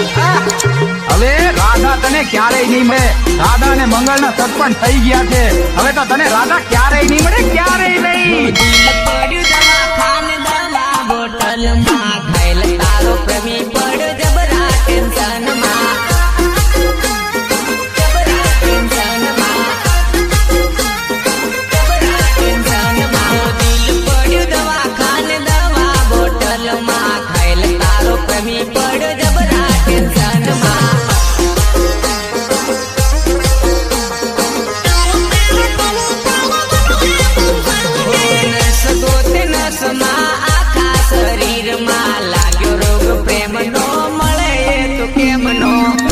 હવે રાધા તને ક્યારેય નહીં મળે. રાધા અને મંગળના સત્પણ થઈ ગયા છે. હવે તો તને રાધા ક્યારેય નહીં મળે, ક્યારેય નહીં. પડ્યું દવાખાને દવા બોટલમાં ખાયલ તારો પ્રેમી પડ જબરા ટેન્શનમાં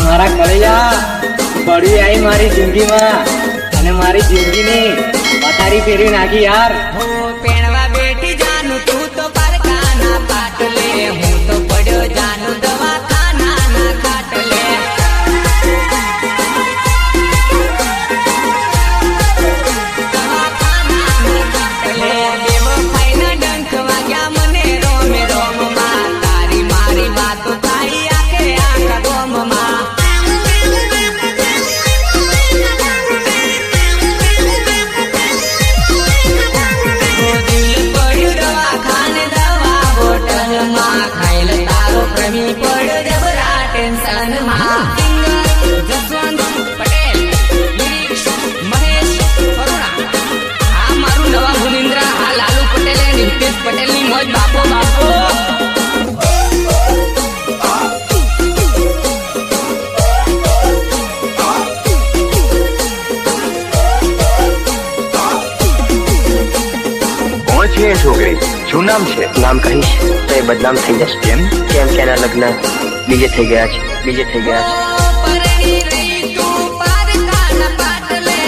મારા કળૈયા પડ્યું આવી મારી જિંદગીમાં અને મારી જિંદગીની પથારી ફેરવી નાખી યાર. પેણવા બેઠી જાનું તું તો પારકાના પાટલે હું તો પડ્યો જાનું દવાખાના ના ખાટલે દેવો ફાઈના ડંખ વાગ્યા મને રોમે રોમમાં તારી મારી વાતો થાય આખે આખા ગોમમાં પટેલની મોજ બાપો બાપો કોણ છે એ છોકરી? શું નામ છે? નામ કહીશ તો એ બદનામ થઈ જશે. કેમ? કેમ કે એના લગ્ન બીજે થઈ ગયા છે. પરણી રહી તું પારકાના પાટલે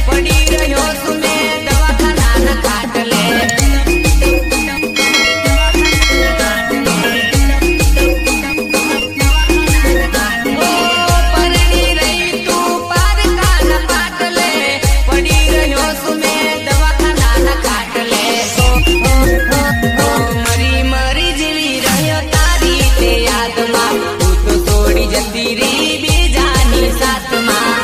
પડી રહ્યો છું મેં દવાખાના ખાટલે પરણી રહી તું પારકાના પાટલે પડી રહ્યો છું મેં દવાખાના ખાટલે મરી મરી જીવી રહ્યો તારી તે યાદમાં તું તો છોડી જતી રહી બીજાની સાથમાં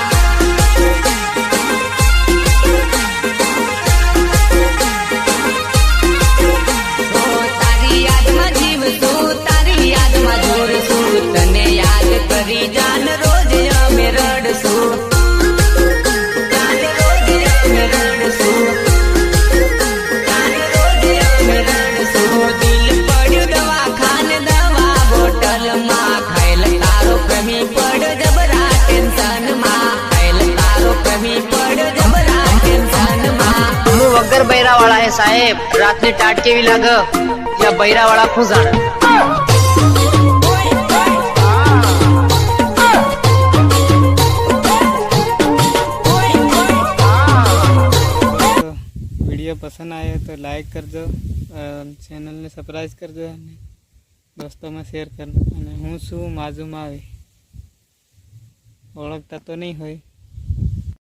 તારી યાદમાં જીવશું તારી યાદમાં જોરશું તને યાદ કરી જાન રોજ અમે રડશું જાન રોજ અમે રડશું જાન રોજ અમે રડશું દિલ પડ્યું દવાખાને દવા બોટલમાં ખાયલ તારો પ્રેમી પડ જબરા ટેન્શનમાં ખાયલ તારો પ્રેમી પડ જબરા ટેન્શનમાં હું વગર બૈરા વાળા હે સાહેબ. રાતની ટાટ કેવી લાગે યા બૈરા વાળા ખુશાણ. વિડીયો પસંદ આવે તો લાઈક કરજો, ચેનલને સબસ્ક્રાઈબ કરજો અને દોસ્તોમાં શેર કરજો. અને હું છું માજુમાં આવી ઓળખતા તો નહીં હોય